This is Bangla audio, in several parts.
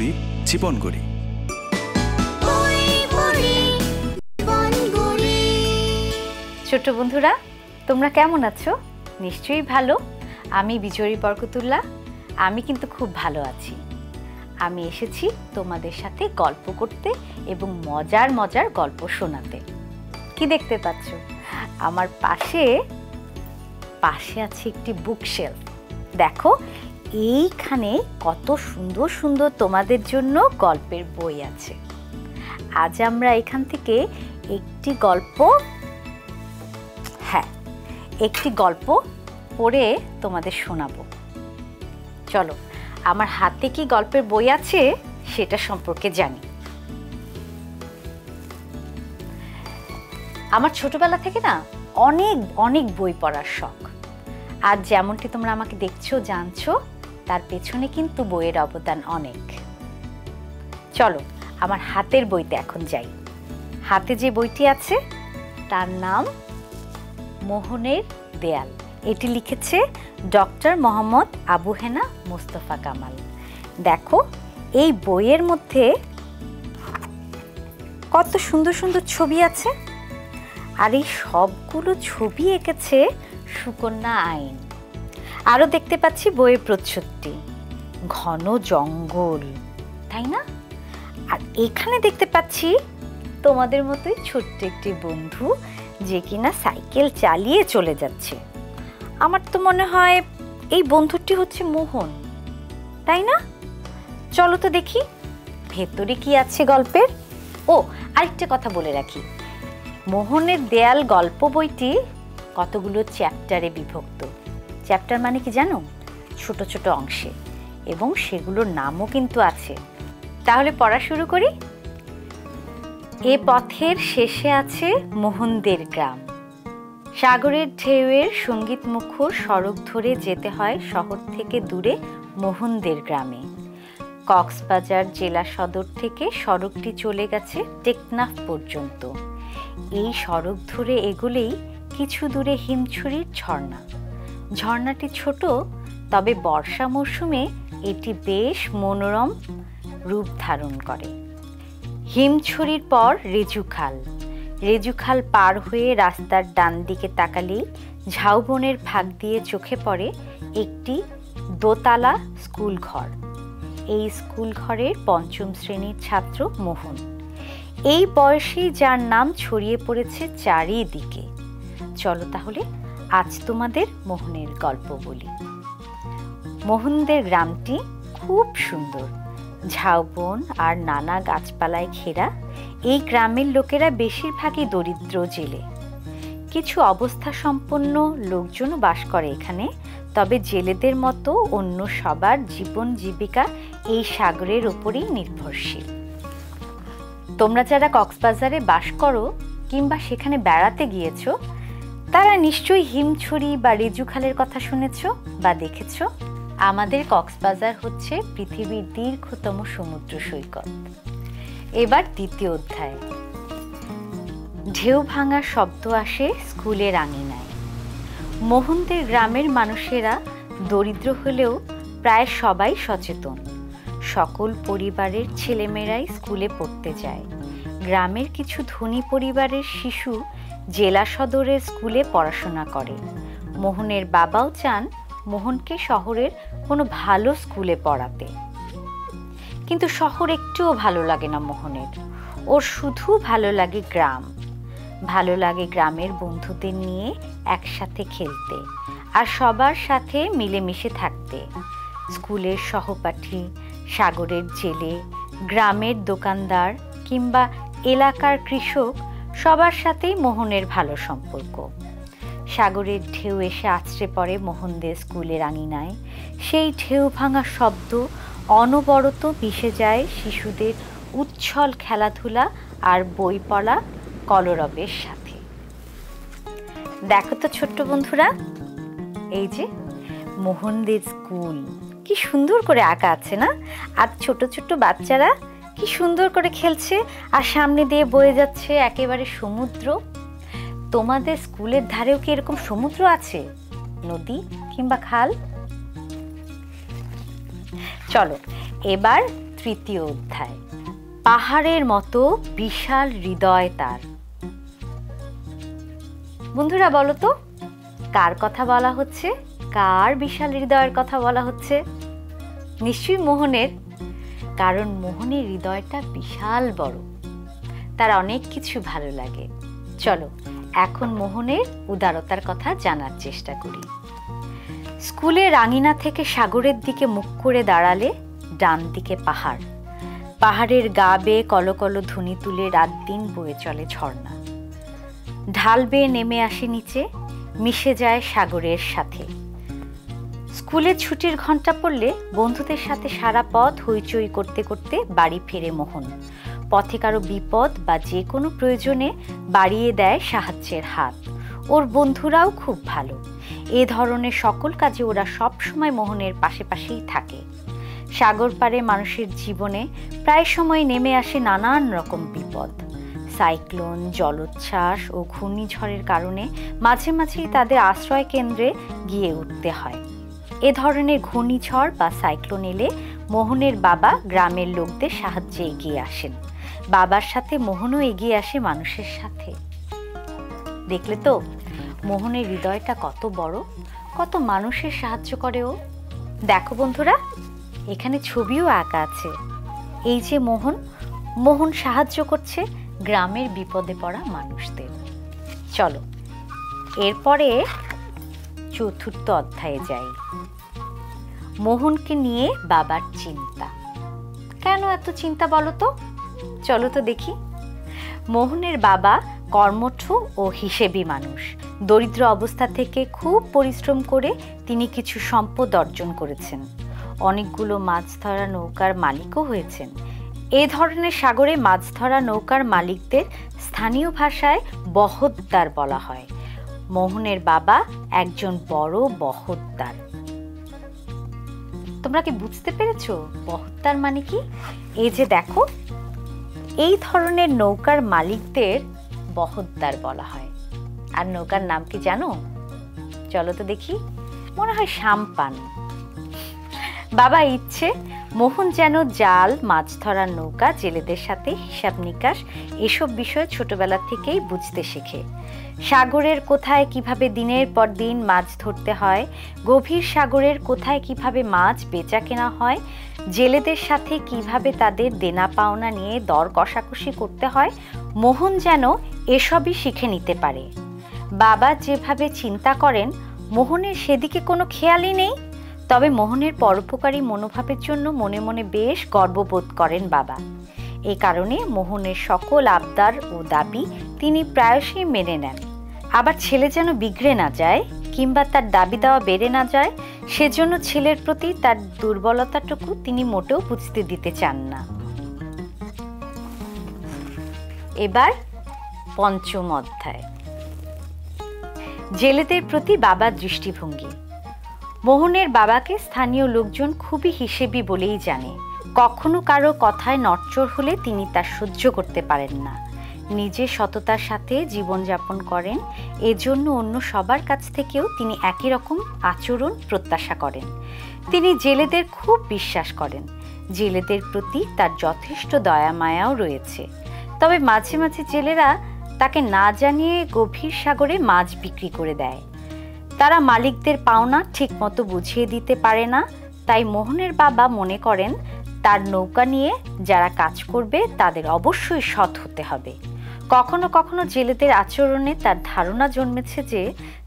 পড়ি জীবনগড়ি। ছোট বন্ধুরা, তোমরা কেমন আছো? নিশ্চয়ই ভালো। আমি বিজয়ী বরকতুল্লাহ। আমি কিন্তু খুব ভালো আছি। আমি এসেছি তোমাদের সাথে গল্প করতে এবং মজার মজার গল্প শোনাতে। কি দেখতে পাচ্ছ? আমার পাশে আছে একটি বুকশেলফ। দেখো, এইখানে কত সুন্দর সুন্দর তোমাদের জন্য গল্পের বই আছে। আজ আমরা এখান থেকে একটি গল্প পড়ে তোমাদের শোনাবো। চলো, আমার হাতে কি গল্পের বই আছে সেটা সম্পর্কে জানি। আমার ছোটবেলা থেকে না অনেক অনেক বই পড়ার শখ। আর যেমনটি তোমরা আমাকে দেখছো, জানছো, তার পেছনে কিন্তু বইয়ের অবদান অনেক। চলো, আমার হাতের বইতে এখন যাই। হাতে যে বইটি আছে তার নাম মোহনের দেয়াল। এটি লিখেছে ডক্টর মোহাম্মদ আবু হেনা মোস্তফা কামাল। দেখো, এই বইয়ের মধ্যে কত সুন্দর সুন্দর ছবি আছে। আর এই সবগুলো ছবি এঁকেছে সুকন্যা আইন। আরও দেখতে পাচ্ছি বইয়ের প্রচ্ছদটি, ঘন জঙ্গল, তাই না? আর এখানে দেখতে পাচ্ছি তোমাদের মতোই ছোট্ট একটি বন্ধু, যে কিনা সাইকেল চালিয়ে চলে যাচ্ছে। আমার তো মনে হয় এই বন্ধুটি হচ্ছে মোহন, তাই না? চলো তো দেখি ভেতরে কি আছে গল্পের। ও, আরেকটা কথা বলে রাখি, মোহনের দেয়াল গল্প বইটি কতগুলো চ্যাপ্টারে বিভক্ত। চ্যাপ্টার মানে কি জানো? ছোট ছোট অংশে, এবং সেগুলোর নামও কিন্তু আছে। তাহলে পড়া শুরু করি। এ পথের শেষে আছে মোহনদের গ্রাম। সাগরের ঢেউয়ের সঙ্গীত মুখর সড়ক ধরে যেতে হয় শহর থেকে দূরে মোহনদের গ্রামে। কক্সবাজার জেলা সদর থেকে সড়কটি চলে গেছে টেকনাফ পর্যন্ত। এই সড়ক ধরে এগোলেই কিছু দূরে হিমছড়ির ঝর্ণা। ঝর্ণাটি ছোট, তবে বর্ষা মৌসুমে এটি বেশ মনোরম রূপ ধারণ করে। হিমছড়ির পর রেজুখাল। রেজুখাল পার হয়ে রাস্তার ডান দিকে তাকালেই ঝাউবনের ফাঁক দিয়ে চোখে পড়ে একটি দোতলা স্কুল ঘর। এই স্কুল ঘরের পঞ্চম শ্রেণীর ছাত্র মোহন। এই বয়সেই যার নাম ছড়িয়ে পড়েছে চারিদিকে। চলো তাহলে আজ তোমাদের মোহনের গল্প বলি। মোহনদের গ্রামটি খুব সুন্দর, ঝাউবন আর নানা গাছপালায় ঘেরা। এই গ্রামের লোকেরা বেশিরভাগই দরিদ্র জেলে। কিছু অবস্থা সম্পন্ন লোকজনও বাস করে এখানে, তবে জেলেদের মতো অন্য সবার জীবন জীবিকা এই সাগরের ওপরেই নির্ভরশীল। তোমরা যারা কক্সবাজারে বাস করো কিংবা সেখানে বেড়াতে গিয়েছো, তারা নিশ্চয়ই হিমছড়ি বা রেজুখালের কথা শুনেছ বা দেখেছ। আমাদের কক্সবাজার হচ্ছে পৃথিবীর দীর্ঘতম সমুদ্র সৈকত। এবার দ্বিতীয় অধ্যায়। ঢেউ ভাঙার শব্দ আসে স্কুলের আঙিনায়। মোহনদের গ্রামের মানুষেরা দরিদ্র হলেও প্রায় সবাই সচেতন। সকল পরিবারের ছেলেমেয়েরাই স্কুলে পড়তে যায়। গ্রামের কিছু ধনী পরিবারের শিশু জেলা সদরের স্কুলে পড়াশোনা করে। মোহনের বাবাও চান মোহনকে শহরের কোনো ভালো স্কুলে পড়াতে, কিন্তু শহর একটুও ভালো লাগে না মোহনের। ওর শুধু ভালো লাগে গ্রাম। ভালো লাগে গ্রামের বন্ধুদের নিয়ে একসাথে খেলতে আর সবার সাথে মিলেমিশে থাকতে। স্কুলের সহপাঠী, সাগরের জেলে, গ্রামের দোকানদার কিংবা এলাকার কৃষক, সবার সাথেই মোহনের ভালো সম্পর্ক। সাগরের ঢেউ এসে আছড়ে পড়ে মোহনদের স্কুলের আঙিনায়। সেই ঢেউ ভাঙা শব্দ অনবরত মিশে যায় শিশুদের উচ্ছল খেলাধুলা আর বই পড়া কলরবের সাথে। দেখো তো ছোট্ট বন্ধুরা, এই যে মোহনদের স্কুল, কি সুন্দর করে আঁকা আছে না? আর ছোট ছোট বাচ্চারা কি সুন্দর করে খেলছে, আর সামনে দিয়ে বয়ে যাচ্ছে একেবারে সমুদ্র। তোমাদের স্কুলের ধারেও কি এরকম সমুদ্র আছে, নদী কিংবা খাল? চলো এবার তৃতীয় অধ্যায়। পাহাড়ের মতো বিশাল হৃদয় তার। বন্ধুরা বলো তো, কার কথা বলা হচ্ছে? কার বিশাল হৃদয়ের কথা বলা হচ্ছে? নিশ্চয়ই মোহনের, কারণ মোহনের হৃদয়টা বিশাল বড়, তার অনেক কিছু ভালো লাগে। চলো এখন মোহনের উদারতার কথা জানার চেষ্টা করি। স্কুলের আঙিনা থেকে সাগরের দিকে মুখ করে দাঁড়ালে ডান দিকে পাহাড়, পাহাড়ের গা বেয়ে কলকল ধ্বনি তুলে রাত দিন বয়ে চলে ঝর্ণা, ঢাল বেয়ে নেমে আসে নিচে, মিশে যায় সাগরের সাথে। স্কুলে ছুটির ঘন্টা পড়লে বন্ধুদের সাথে সারা পথ হইচই করতে করতে বাড়ি ফেরে মোহন। পথে কারো বিপদ বা যে কোনো প্রয়োজনে বাড়িয়ে দেয় সাহায্যের হাত। ওর বন্ধুরাও খুব ভালো, এ ধরনের সকল কাজে ওরা সব সময় মোহনের পাশে পাশেই থাকে। সাগর পাড়ে মানুষের জীবনে প্রায় সময় নেমে আসে নানান রকম বিপদ। সাইক্লোন, জলোচ্ছ্বাস ও ঘূর্ণিঝড়ের কারণে মাঝে মাঝেই তাদের আশ্রয় কেন্দ্রে গিয়ে উঠতে হয়। এ ধরনের ঘূর্ণিঝড় বা সাইক্লোন এলে মোহনের বাবা গ্রামের লোকদের সাহায্যে এগিয়ে আসেন। বাবার সাথে মোহনও এগিয়ে আসে মানুষের সাথে। দেখলে তো মোহনের হৃদয়টা কত বড়, কত মানুষের সাহায্য করে ও। দেখো বন্ধুরা, এখানে ছবিও আঁকা আছে। এই যে মোহন সাহায্য করছে গ্রামের বিপদে পড়া মানুষদের। চলো এরপরে চতুর্থ অধ্যায়ে যাই। মোহনকে নিয়ে বাবার চিন্তা। কেন এত চিন্তা বলো তো? চলো তো দেখি। মোহনের বাবা কর্মঠ ও হিসেবি মানুষ। দরিদ্র অবস্থা থেকে খুব পরিশ্রম করে তিনি কিছু সম্পদ অর্জন করেছেন। অনেকগুলো মাছ ধরা নৌকার মালিকও হয়েছেন। এ ধরনের সাগরে মাছ ধরা নৌকার মালিকদের স্থানীয় ভাষায় বহদ্দার বলা হয়। মোহনের বাবা একজন বড় বহদ্দার। তোমরা কি বুঝতে পেরেছো বহদ্দার মানে কি? এই যে দেখো, এই ধরনের নৌকার মালিকদের বহদ্দার বলা হয়। আর নৌকার নাম কি জানো? চলো তো দেখি। মনে হয় সাম্পান। বাবা ইচ্ছে মোহন যেন জাল, মাছ ধরার নৌকা, জেলেদের সাথে হিসাব নিকাশ এসব বিষয় ছোটবেলা থেকেই বুঝতে শেখে। সাগরের কোথায় কিভাবে দিনের পর দিন মাছ ধরতে হয়, গভীর সাগরের কোথায় কিভাবে মাছ বেচা কেনা হয়, জেলেদের সাথে কিভাবে তাদের দেনা পাওনা নিয়ে দর কষাকষি করতে হয়, মোহন যেন এসবই শিখে নিতে পারে। বাবা যেভাবে চিন্তা করেন, মোহনের সেদিকে কোনো খেয়ালই নেই। তবে মোহনের পরোপকারী মনোভাবের জন্য মনে মনে বেশ গর্ববোধ করেন বাবা। এ কারণে মোহনের সকল আবদার ও দাবি তিনি প্রায়শই মেনে নেন। আবার ছেলে যেন বিগড়ে না যায় কিংবা তার দাবি দেওয়া বেড়ে না যায়, সেজন্য ছেলের প্রতি তার দুর্বলতাটুকু তিনি মোটেও বুঝতে দিতে চান না। এবার পঞ্চম অধ্যায়। জেলেদের প্রতি বাবার দৃষ্টিভঙ্গি। মোহনের বাবাকে স্থানীয় লোকজন খুবই হিসেবি বলেই জানে। কখনো কারো কথায় নড়চড় হলে তিনি তা সহ্য করতে পারেন না। নিজে সততার সাথে জীবনযাপন করেন, এজন্য অন্য সবার কাছ থেকেও তিনি একই রকম আচরণ প্রত্যাশা করেন। তিনি জেলেদের খুব বিশ্বাস করেন। জেলেদের প্রতি তার যথেষ্ট দয়া মায়াও রয়েছে। তবে মাঝে মাঝে জেলেরা তাকে না জানিয়ে গভীর সাগরে মাছ বিক্রি করে দেয়। তারা মালিকদের পাওনা ঠিকমতো বুঝিয়ে দিতে পারে না। তাই মোহনের বাবা মনে করেন তার নৌকা নিয়ে যারা কাজ করবে তাদের অবশ্যই সৎ হতে হবে। কখনো কখনো জেলেদের আচরণে তার ধারণা জন্মেছে যে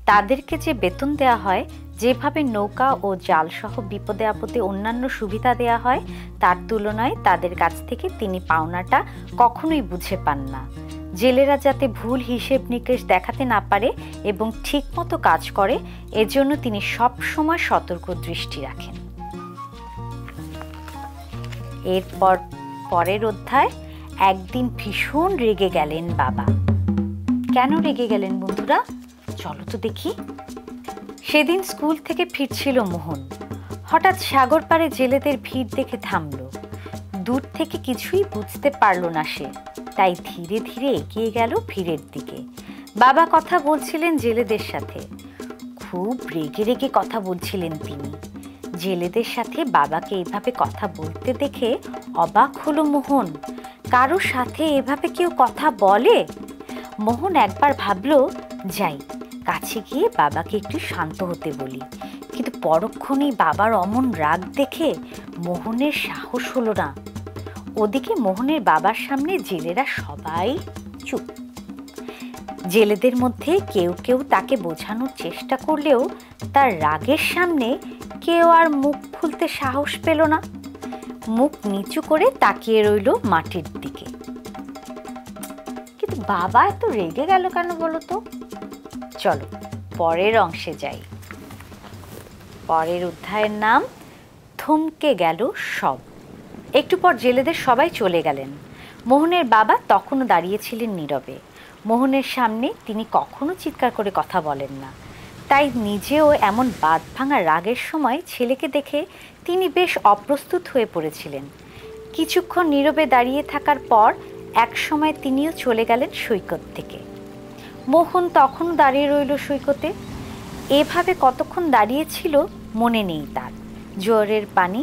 তাদেরকে যে বেতন দেওয়া হয়, যেভাবে নৌকা ও জালসহ বিপদে আপদে অন্যান্য সুবিধা দেওয়া হয়, তার তুলনায় তাদের কাছ থেকে তিনি পাওনাটা কখনোই বুঝে পান না। জেলেরা যাতে ভুল হিসেব নিকেশ দেখাতে না পারে এবং ঠিকমতো কাজ করে, এজন্য তিনি সব সময় সতর্ক দৃষ্টি রাখেন। এরপর পরের অধ্যায়। একদিন ভীষণ রেগে গেলেন বাবা। কেন রেগে গেলেন বন্ধুরা? চলো তো দেখি। সেদিন স্কুল থেকে ফিরছিল মোহন। হঠাৎ সাগর পাড়ে জেলেদের ভিড় দেখে থামল। দূর থেকে কিছুই বুঝতে পারল না সে, তাই ধীরে ধীরে এগিয়ে গেল ভিড়ের দিকে। বাবা কথা বলছিলেন জেলেদের সাথে। খুব রেগে রেগে কথা বলছিলেন তিনি। জেলেদের সাথে বাবাকে এইভাবে কথা বলতে দেখে অবাক হলো মোহন। কারোর সাথে এভাবে কেউ কথা বলে? মোহন একবার ভাবলো, যাই কাছে গিয়ে বাবাকে একটু শান্ত হতে বলি। কিন্তু পরক্ষণেই বাবার অমন রাগ দেখে মোহনের সাহস হলো না। ওদিকে মোহনের বাবার সামনে জেলেরা সবাই চুপ। জেলেদের মধ্যে কেউ কেউ তাকে বোঝানোর চেষ্টা করলেও তার রাগের সামনে কেউ আর মুখ খুলতে সাহস পেল না। মুখ নিচু করে তাকিয়ে রইল মাটির দিকে। কিন্তু বাবা এত রেগে গেল কেন বলো তো? চলো পরের অংশে যাই। পরের অধ্যায়ের নাম থমকে গেল সব। একটু পর জেলেদের সবাই চলে গেলেন। মোহনের বাবা তখনও দাঁড়িয়েছিলেন নীরবে। মোহনের সামনে তিনি কখনো চিৎকার করে কথা বলেন না, তাই নিজেও এমন বাঁধ ভাঙা রাগের সময় ছেলেকে দেখে তিনি বেশ অপ্রস্তুত হয়ে পড়েছিলেন। কিছুক্ষণ নীরবে দাঁড়িয়ে থাকার পর এক সময় তিনিও চলে গেলেন সৈকত থেকে। মোহন তখনও দাঁড়িয়ে রইল সৈকতে। এভাবে কতক্ষণ দাঁড়িয়েছিল মনে নেই তার। জোয়ারের পানি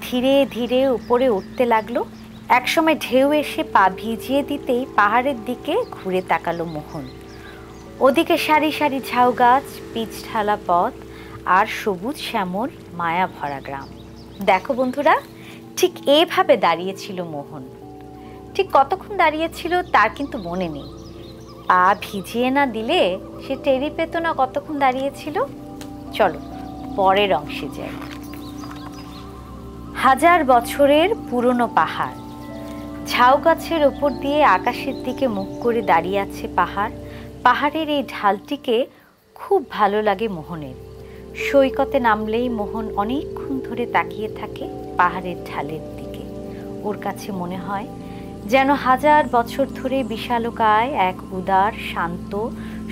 ধীরে ধীরে উপরে উঠতে লাগলো। একসময় ঢেউ এসে পা ভিজিয়ে দিতেই পাহাড়ের দিকে ঘুরে তাকালো মোহন। ওদিকে সারি সারি ঝাউ গাছ, পিচ ঢালা পথ আর সবুজ শ্যামল মায়া ভরা গ্রাম। দেখো বন্ধুরা, ঠিক এভাবে দাঁড়িয়েছিল মোহন। ঠিক কতক্ষণ দাঁড়িয়েছিল তার কিন্তু মনে নেই। পা ভিজিয়ে না দিলে সে টেরি পেত না কতক্ষণ দাঁড়িয়েছিল। চলো পরের অংশে যাই। হাজার বছরের পুরনো পাহাড়। ঝাউ গাছের ওপর দিয়ে আকাশের দিকে মুখ করে দাঁড়িয়ে আছে পাহাড়। পাহাড়ের এই ঢালটিকে খুব ভালো লাগে মোহনের। সৈকতে নামলেই মোহন অনেকক্ষণ ধরে তাকিয়ে থাকে পাহাড়ের ঢালের দিকে। ওর কাছে মনে হয় যেন হাজার বছর ধরে বিশালকায় এক উদার শান্ত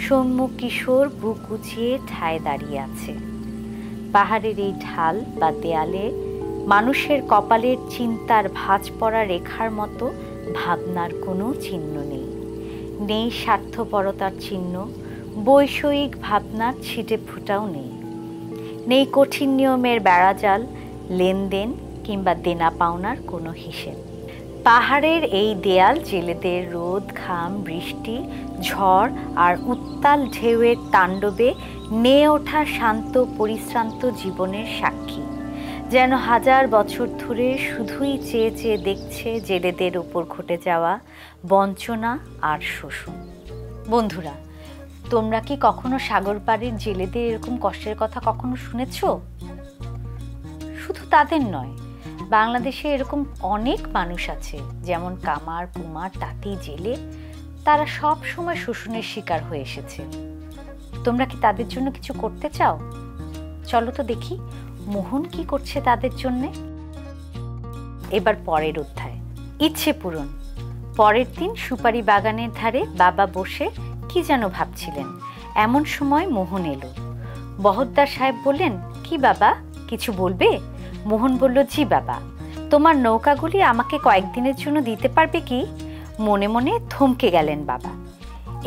সৌম্য কিশোর বুক উঁচিয়ে ঠায় দাঁড়িয়ে আছে। পাহাড়ের এই ঢাল বা দেয়ালে মানুষের কপালের চিন্তার ভাঁজ পড়া রেখার মতো ভাবনার কোনো চিহ্ন নেই। নেই স্বার্থপরতার চিহ্ন, বৈষয়িক ভাবনার ছিটে ফোঁটাও নেই। নেই কঠিন নিয়মের বেড়াজাল, লেনদেন কিংবা দেনা পাওনার কোনো হিসেব। পাহাড়ের এই দেয়াল জেলেদের রোদ, ঘাম, বৃষ্টি, ঝড় আর উত্তাল ঢেউয়ের তাণ্ডবে নেয়ে ওঠা শান্ত পরিশ্রান্ত জীবনের সাক্ষী। যেন হাজার বছর ধরে শুধুই চেয়ে চেয়ে দেখছে জেলেদের উপর ঘটে যাওয়া বঞ্চনা আর শোষণ। বন্ধুরা, তোমরা কি কখনো সাগর পাড়ের জেলেদের এরকম কষ্টের কথা কখনো শুনেছ? শুধু তাদের নয়, বাংলাদেশে এরকম অনেক মানুষ আছে, যেমন কামার, কুমার, তাঁতি, জেলে। তারা সব সময় শোষণের শিকার হয়ে এসেছে। তোমরা কি তাদের জন্য কিছু করতে চাও? চলো তো দেখি মোহন কি করছে তাদের জন্যে। এবার পরের অধ্যায়, ইচ্ছে পূরণ। পরের দিন সুপারি বাগানের ধারে বাবা বসে কি যেন ভাবছিলেন। এমন সময় মোহন এলো। বহদ্দার সাহেব বললেন, কি বাবা, কিছু বলবে? মোহন বলল, জি বাবা, তোমার নৌকাগুলি আমাকে কয়েকদিনের জন্য দিতে পারবে কি? মনে মনে থমকে গেলেন বাবা।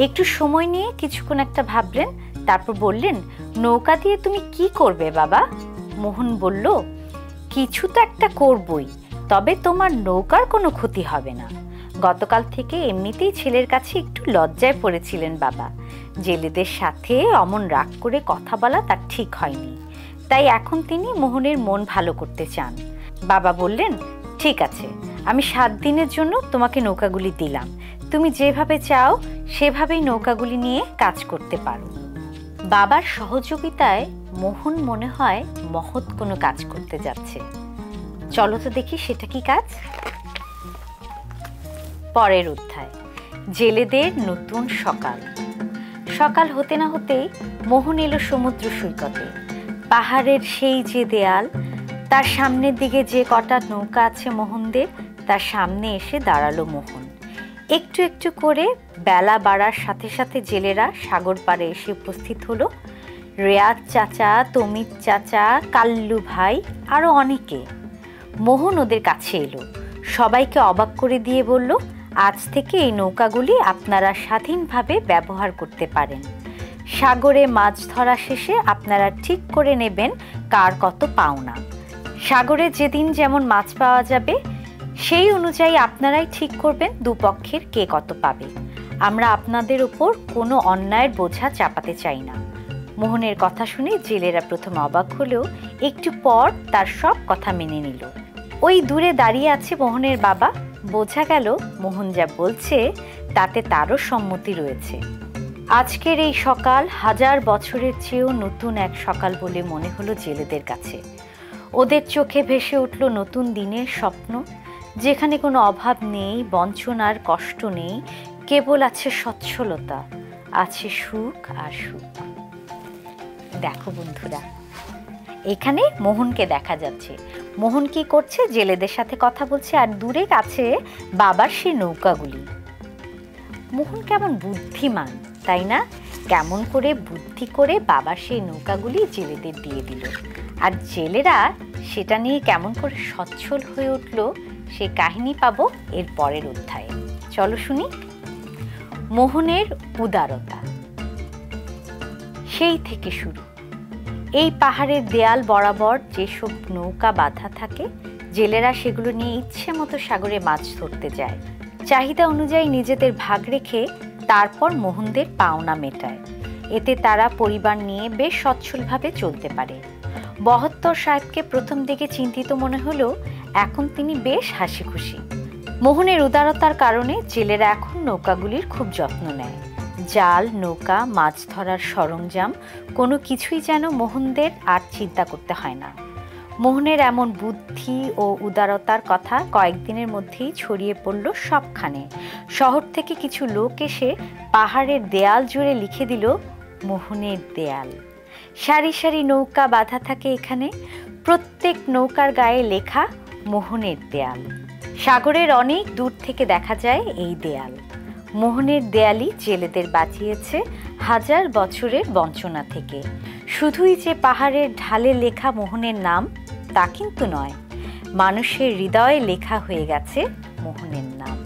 একটু সময় নিয়ে কিছুক্ষণ একটা ভাবলেন, তারপর বললেন, নৌকা দিয়ে তুমি কি করবে বাবা? মোহন বলল, কিছু তো একটা করবই, তবে তোমার নৌকার কোনো ক্ষতি হবে না। গতকাল থেকে এমনিতেই ছেলের কাছে একটু লজ্জায় পড়েছিলেন বাবা। জেলেদের সাথে অমন রাগ করে কথা বলা তার ঠিক হয়নি, তাই এখন তিনি মোহনের মন ভালো করতে চান। বাবা বললেন, ঠিক আছে, আমি 7 দিনের জন্য তোমাকে নৌকাগুলি দিলাম। তুমি যেভাবে চাও সেভাবেই নৌকাগুলি নিয়ে কাজ করতে পারো। বাবার সহযোগিতায় মোহন মনে হয় মহৎ কোনো কাজ করতে যাচ্ছে। চলো তো দেখি সেটা কি কাজ। পরের অধ্যায়, জেলেদের নতুন সকাল। সকাল হতে না হতেই মোহন এলো সমুদ্র সৈকতে। পাহাড়ের সেই যে দেয়াল, তার সামনের দিকে যে কটা নৌকা আছে মোহনদের, তার সামনে এসে দাঁড়ালো মোহন। একটু একটু করে বেলা বাড়ার সাথে সাথে জেলেরা সাগর পাড়ে এসে উপস্থিত হলো। রেয়াজ চাচা, তমিত চাচা, কাল্লু ভাই আরও অনেকে। মোহন ওদের কাছে এলো, সবাইকে অবাক করে দিয়ে বলল, আজ থেকে এই নৌকাগুলি আপনারা স্বাধীনভাবে ব্যবহার করতে পারেন। সাগরে মাছ ধরা শেষে আপনারা ঠিক করে নেবেন কার কত পাওনা। সাগরে যেদিন যেমন মাছ পাওয়া যাবে সেই অনুযায়ী আপনারাই ঠিক করবেন দুপক্ষের কে কত পাবে। আমরা আপনাদের উপর কোনো অন্যায়ের বোঝা চাপাতে চাই না। মোহনের কথা শুনে জেলেরা প্রথম অবাক হলেও একটু পর তার সব কথা মেনে নিল। ওই দূরে দাঁড়িয়ে আছে মোহনের বাবা। বোঝা গেল মোহন যা বলছে তাতে তারও সম্মতি রয়েছে। আজকের এই সকাল 1000 বছরের চেয়েও নতুন এক সকাল বলে মনে হলো জেলেদের কাছে। ওদের চোখে ভেসে উঠল নতুন দিনের স্বপ্ন, যেখানে কোনো অভাব নেই, বঞ্চনার কষ্ট নেই, কেবল আছে সচ্ছলতা, আছে সুখ আর সুখ। দেখো বন্ধুরা, এখানে মোহনকে দেখা যাচ্ছে। মোহন কি করছে? জেলেদের সাথে কথা বলছে, আর দূরে আছে বাবার সেই নৌকাগুলি। মোহন কেমন বুদ্ধিমান, তাই না? কেমন করে বুদ্ধি করে বাবার সেই নৌকাগুলি জেলেদের দিয়ে দিল, আর জেলেরা সেটা নিয়ে কেমন করে সচ্ছল হয়ে উঠল সে কাহিনী পাবো এর পরের অধ্যায়ে। চলো শুনি। মোহনের উদারতা সেই থেকে শুরু। এই পাহাড়ের দেয়াল বরাবর যেসব নৌকা বাঁধা থাকে, জেলেরা সেগুলো নিয়ে ইচ্ছে মতো সাগরে মাছ ধরতে যায়। চাহিদা অনুযায়ী নিজেদের ভাগ রেখে তারপর মোহনদের পাওনা মেটায়। এতে তারা পরিবার নিয়ে বেশ সচ্ছলভাবে চলতে পারে। বহত্তর সাহেবকে প্রথম দিকে চিন্তিত মনে হলেও এখন তিনি বেশ হাসি খুশি। মোহনের উদারতার কারণে জেলেরা এখন নৌকাগুলির খুব যত্ন নেয়। জাল, নৌকা, মাছ ধরার সরঞ্জাম কোনো কিছুই যেন মোহনদের আর চিন্তা করতে হয় না। মোহনের এমন বুদ্ধি ও উদারতার কথা কয়েকদিনের মধ্যেই ছড়িয়ে পড়ল সবখানে। শহর থেকে কিছু লোক এসে পাহাড়ের দেয়াল জুড়ে লিখে দিল মোহনের দেয়াল। সারি সারি নৌকা বাঁধা থাকে এখানে, প্রত্যেক নৌকার গায়ে লেখা মোহনের দেয়াল। সাগরের অনেক দূর থেকে দেখা যায় এই দেয়াল। মোহনের দেয়ালই জেলেদের বাঁচিয়েছে 1000 বছরের বঞ্চনা থেকে। শুধুই যে পাহাড়ের ঢালে লেখা মোহনের নাম তা কিন্তু নয়, মানুষের হৃদয়ে লেখা হয়ে গেছে মোহনের নাম।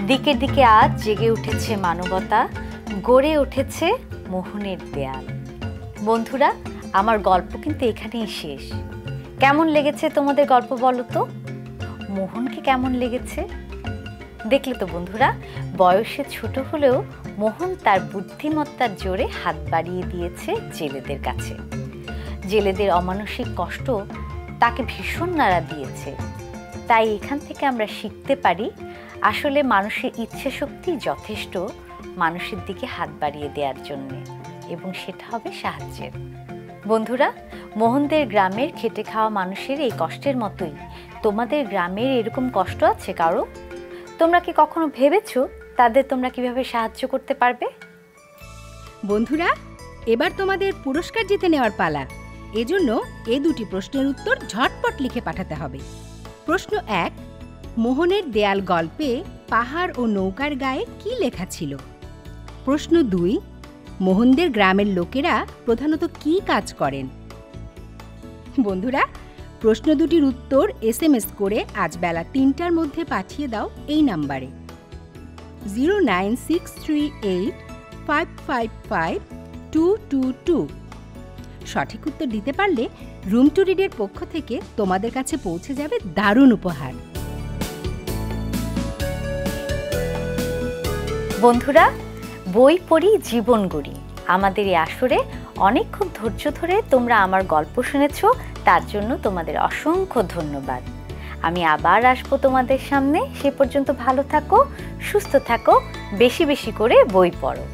দিকে দিকে আজ জেগে উঠেছে মানবতা, গড়ে উঠেছে মোহনের দেয়াল। বন্ধুরা, আমার গল্প কিন্তু এখানেই শেষ। কেমন লেগেছে তোমাদের গল্প বলো তো? মোহনকে কেমন লেগেছে? দেখলে তো বন্ধুরা, বয়সে ছোট হলেও মোহন তার বুদ্ধিমত্তার জোরে হাত বাড়িয়ে দিয়েছে জেলেদের কাছে। জেলেদের অমানসিক কষ্ট তাকে ভীষণ নাড়া দিয়েছে। তাই এখান থেকে আমরা শিখতে পারি, আসলে মানুষের ইচ্ছে শক্তি যথেষ্ট মানুষের দিকে হাত বাড়িয়ে দেওয়ার জন্য, এবং সেটা হবে সাহায্যের। বন্ধুরা, মোহনদের গ্রামের খেটে খাওয়া মানুষের এই কষ্টের মতোই তোমাদের গ্রামের এরকম কষ্ট আছে কারো? তোমরা কি কখনো ভেবেছো তাদের তোমরা কিভাবে সাহায্য করতে পারবে? বন্ধুরা, এবার তোমাদের পুরস্কার জিতে নেওয়ার পালা। এজন্য এই দুটি প্রশ্নের উত্তর ঝটপট লিখে পাঠাতে হবে। প্রশ্ন 1, মোহনের দেয়াল গল্পে পাহাড় ও নৌকার গায়ে কি লেখা ছিল? প্রশ্ন 2, মোহনদের গ্রামের লোকেরা প্রধানত কি কাজ করেন? বন্ধুরা, প্রশ্ন দুটির উত্তর SMS করে আজ বেলা 3টার মধ্যে পাঠিয়ে দাও এই নাম্বারে 09638555222। সঠিক উত্তর দিতে পারলে রুম টু রিডের পক্ষ থেকে তোমাদের কাছে পৌঁছে যাবে দারুণ উপহার। বন্ধুরা, বই পড়ি জীবন গড়ি আমাদের এই আসরে অনেকক্ষণ ধৈর্য ধরে তোমরা আমার গল্প শুনেছ, তার জন্য তোমাদের অসংখ্য ধন্যবাদ। আমি আবার আসবো তোমাদের সামনে। সে পর্যন্ত ভালো থাকো, সুস্থ থাকো, বেশি বেশি করে বই পড়ো।